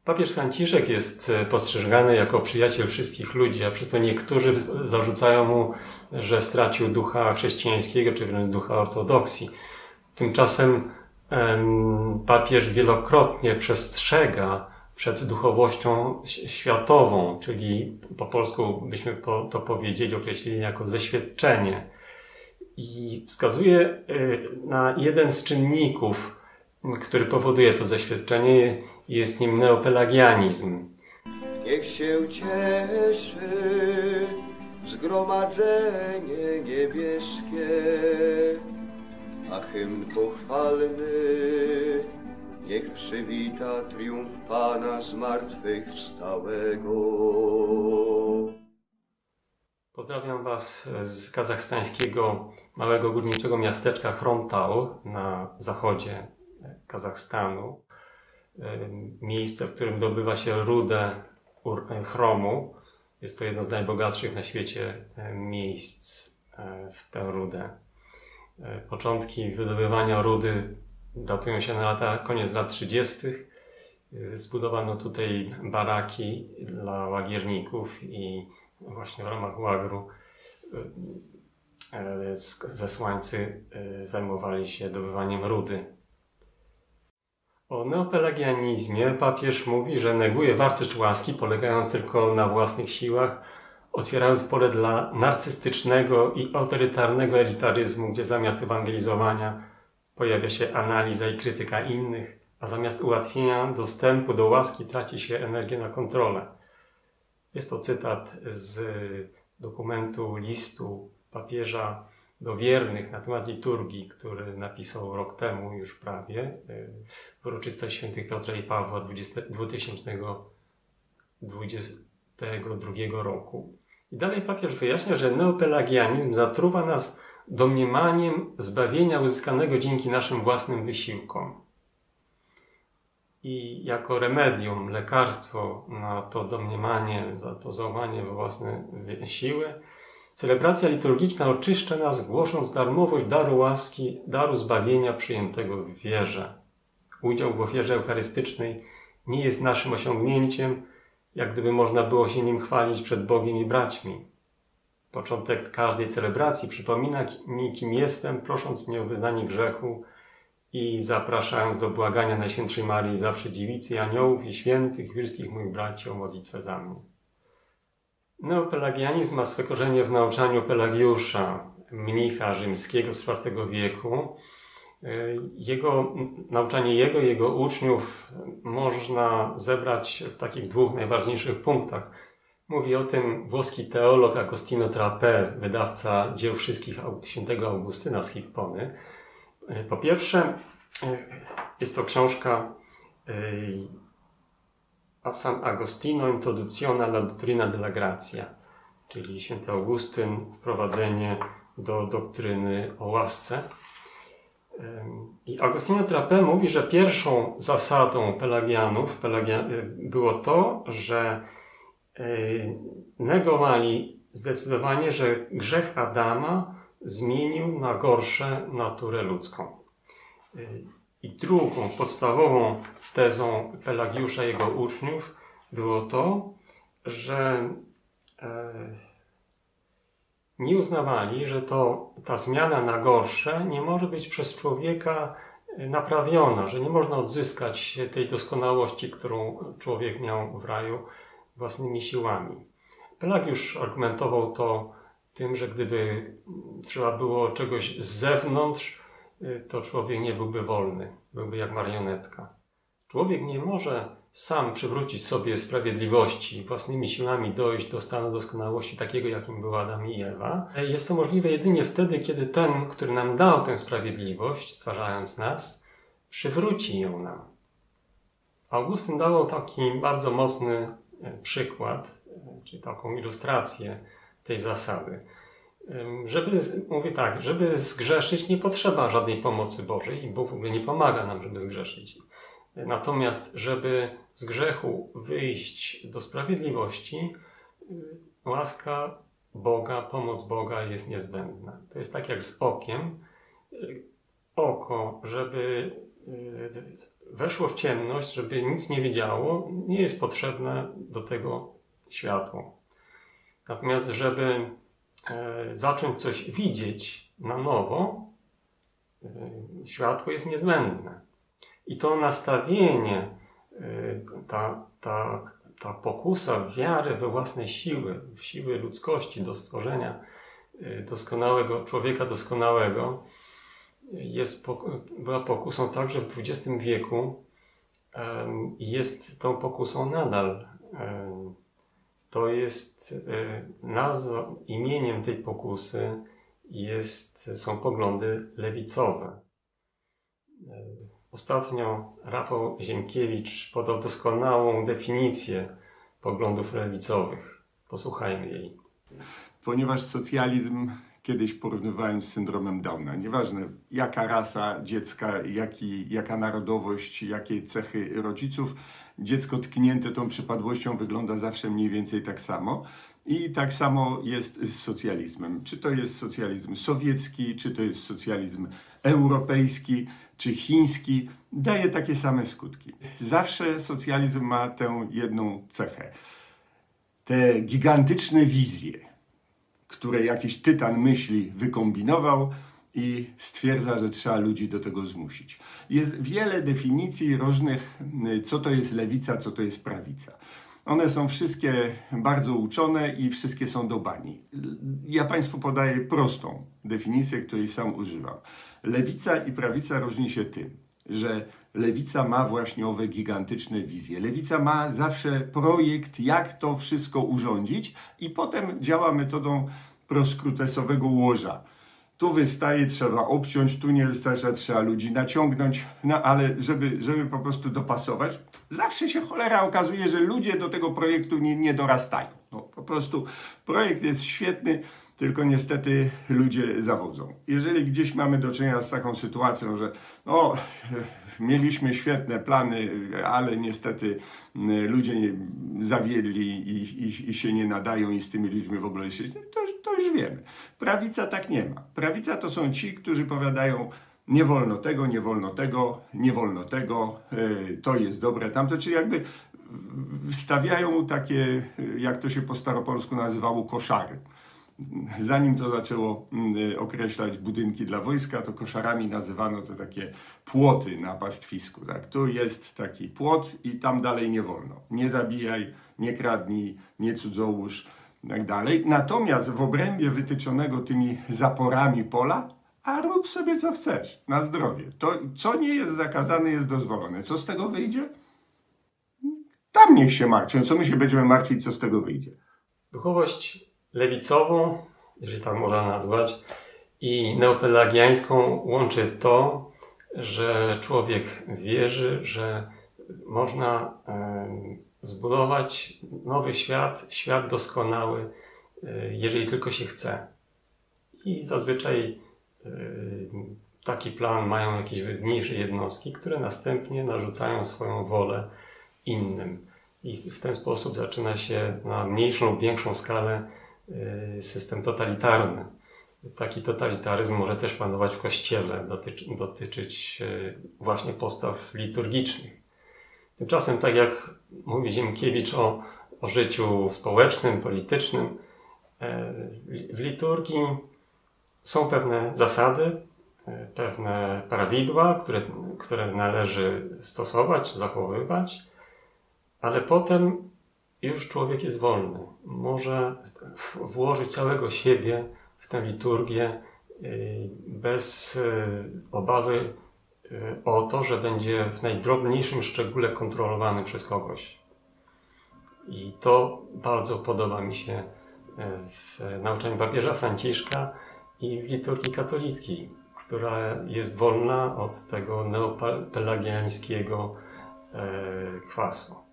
Papież Franciszek jest postrzegany jako przyjaciel wszystkich ludzi, a przez to niektórzy zarzucają mu, że stracił ducha chrześcijańskiego, czy wręcz ducha ortodoksji. Tymczasem papież wielokrotnie przestrzega przed duchowością światową, czyli po polsku byśmy to powiedzieli, określili jako zeświadczenie. I wskazuje na jeden z czynników, który powoduje to zeświadczenie, jest nim neopelagianizm. Niech się cieszy zgromadzenie niebieskie, a hymn pochwalny niech przywita triumf Pana zmartwychwstałego. Pozdrawiam Was z kazachstańskiego małego górniczego miasteczka Chromtau na zachodzie Kazachstanu. Miejsce, w którym dobywa się rudę chromu. Jest to jedno z najbogatszych na świecie miejsc w tę rudę. Początki wydobywania rudy datują się na koniec lat 30. Zbudowano tutaj baraki dla łagierników i właśnie w ramach łagru zesłańcy zajmowali się dobywaniem rudy. O neopelagianizmie papież mówi, że neguje wartość łaski, polegając tylko na własnych siłach, otwierając pole dla narcystycznego i autorytarnego elitaryzmu, gdzie zamiast ewangelizowania pojawia się analiza i krytyka innych, a zamiast ułatwienia dostępu do łaski traci się energię na kontrolę. Jest to cytat z dokumentu listu papieża do wiernych na temat liturgii, który napisał rok temu już prawie, w uroczystość świętych Piotra i Pawła 2022 roku. I dalej papież wyjaśnia, że neopelagianizm zatruwa nas domniemaniem zbawienia uzyskanego dzięki naszym własnym wysiłkom. I jako remedium, lekarstwo na to domniemanie, za to zaufanie we własne siły, celebracja liturgiczna oczyszcza nas, głosząc darmowość daru łaski, daru zbawienia przyjętego w wierze. Udział w ofierze eucharystycznej nie jest naszym osiągnięciem, jak gdyby można było się nim chwalić przed Bogiem i braćmi. Początek każdej celebracji przypomina mi, kim jestem, prosząc mnie o wyznanie grzechu i zapraszając do błagania Najświętszej Maryi, zawsze Dziewicy, aniołów i świętych, wszystkich moich braci o modlitwę za mnie. Neopelagianizm ma swe korzenie w nauczaniu Pelagiusza, mnicha rzymskiego z IV wieku. Nauczanie jego uczniów można zebrać w takich dwóch najważniejszych punktach. Mówi o tym włoski teolog Agostino Trappè, wydawca dzieł wszystkich świętego Augustyna z Hippony. Po pierwsze, jest to książka a San Agostino Introduzione alla Dottrina della Grazia, czyli święty Augustyn, wprowadzenie do doktryny o łasce. I Agostino Trappè mówi, że pierwszą zasadą Pelagianów było to, że negowali zdecydowanie, że grzech Adama zmienił na gorsze naturę ludzką. I drugą, podstawową tezą Pelagiusza i jego uczniów było to, że nie uznawali, że ta zmiana na gorsze nie może być przez człowieka naprawiona, że nie można odzyskać tej doskonałości, którą człowiek miał w raju własnymi siłami. Pelagiusz argumentował to tym, że gdyby trzeba było czegoś z zewnątrz, to człowiek nie byłby wolny, byłby jak marionetka. Człowiek nie może sam przywrócić sobie sprawiedliwości, własnymi siłami dojść do stanu doskonałości takiego, jakim był Adam i Ewa. Jest to możliwe jedynie wtedy, kiedy ten, który nam dał tę sprawiedliwość, stwarzając nas, przywróci ją nam. Augustyn dawał taki bardzo mocny przykład, czy taką ilustrację tej zasady. Żeby zgrzeszyć, nie potrzeba żadnej pomocy Bożej i Bóg w ogóle nie pomaga nam, żeby zgrzeszyć. Natomiast, żeby z grzechu wyjść do sprawiedliwości, łaska Boga, pomoc Boga jest niezbędna. To jest tak jak z okiem. Oko, żeby weszło w ciemność, żeby nic nie widziało, nie jest potrzebne do tego światło. Natomiast żeby zacząć coś widzieć na nowo, światło jest niezbędne. I to nastawienie, ta pokusa wiary we własne siły, w siły ludzkości do stworzenia doskonałego człowieka doskonałego, była pokusą także w XX wieku i jest tą pokusą nadal. To jest imieniem tej pokusy są poglądy lewicowe. Ostatnio Rafał Ziemkiewicz podał doskonałą definicję poglądów lewicowych. Posłuchajmy jej. Ponieważ socjalizm kiedyś porównywałem z syndromem Downa. Nieważne jaka rasa dziecka, jaka narodowość, jakie cechy rodziców, dziecko tknięte tą przypadłością wygląda zawsze mniej więcej tak samo. I tak samo jest z socjalizmem. Czy to jest socjalizm sowiecki, czy to jest socjalizm europejski, czy chiński, daje takie same skutki. Zawsze socjalizm ma tę jedną cechę. Te gigantyczne wizje, które jakiś tytan myśli wykombinował i stwierdza, że trzeba ludzi do tego zmusić. Jest wiele definicji różnych, co to jest lewica, co to jest prawica. One są wszystkie bardzo uczone i wszystkie są do bani. Ja Państwu podaję prostą definicję, której sam używam. Lewica i prawica różni się tym, że lewica ma właśnie owe gigantyczne wizje. Lewica ma zawsze projekt, jak to wszystko urządzić i potem działa metodą proskrutesowego łoża. Tu wystaje, trzeba obciąć, tu nie wystarcza, trzeba ludzi naciągnąć, no ale żeby po prostu dopasować, zawsze się cholera okazuje, że ludzie do tego projektu nie dorastają. No, po prostu projekt jest świetny, tylko niestety ludzie zawodzą. Jeżeli gdzieś mamy do czynienia z taką sytuacją, że no, mieliśmy świetne plany, ale niestety ludzie zawiedli i się nie nadają i z tymi ludźmi w ogóle się... To już wiemy. Prawica tak nie ma. Prawica to są ci, którzy powiadają nie wolno tego, nie wolno tego, nie wolno tego, to jest dobre, tamto, czyli jakby wstawiają takie, jak to się po staropolsku nazywało, koszary. Zanim to zaczęło określać budynki dla wojska, to koszarami nazywano to takie płoty na pastwisku. Tak? Tu jest taki płot i tam dalej nie wolno. Nie zabijaj, nie kradnij, nie cudzołóż i tak dalej. Natomiast w obrębie wytyczonego tymi zaporami pola, a rób sobie co chcesz, na zdrowie. To, co nie jest zakazane, jest dozwolone. Co z tego wyjdzie? Tam niech się martwią. Co my się będziemy martwić, co z tego wyjdzie? Duchowość lewicową, jeżeli tak można nazwać, i neopelagiańską łączy to, że człowiek wierzy, że można zbudować nowy świat, świat doskonały, jeżeli tylko się chce. I zazwyczaj taki plan mają jakieś wybniejsze jednostki, które następnie narzucają swoją wolę innym. I w ten sposób zaczyna się na mniejszą lub większą skalę system totalitarny. Taki totalitaryzm może też panować w Kościele, dotyczyć właśnie postaw liturgicznych. Tymczasem, tak jak mówi Ziemkiewicz o życiu społecznym, politycznym, w liturgii są pewne zasady, pewne prawidła, które należy stosować, zachowywać, ale potem już człowiek jest wolny. Może włożyć całego siebie w tę liturgię bez obawy o to, że będzie w najdrobniejszym szczególe kontrolowany przez kogoś. I to bardzo podoba mi się w nauczaniu papieża Franciszka i w liturgii katolickiej, która jest wolna od tego neopelagiańskiego kwasu.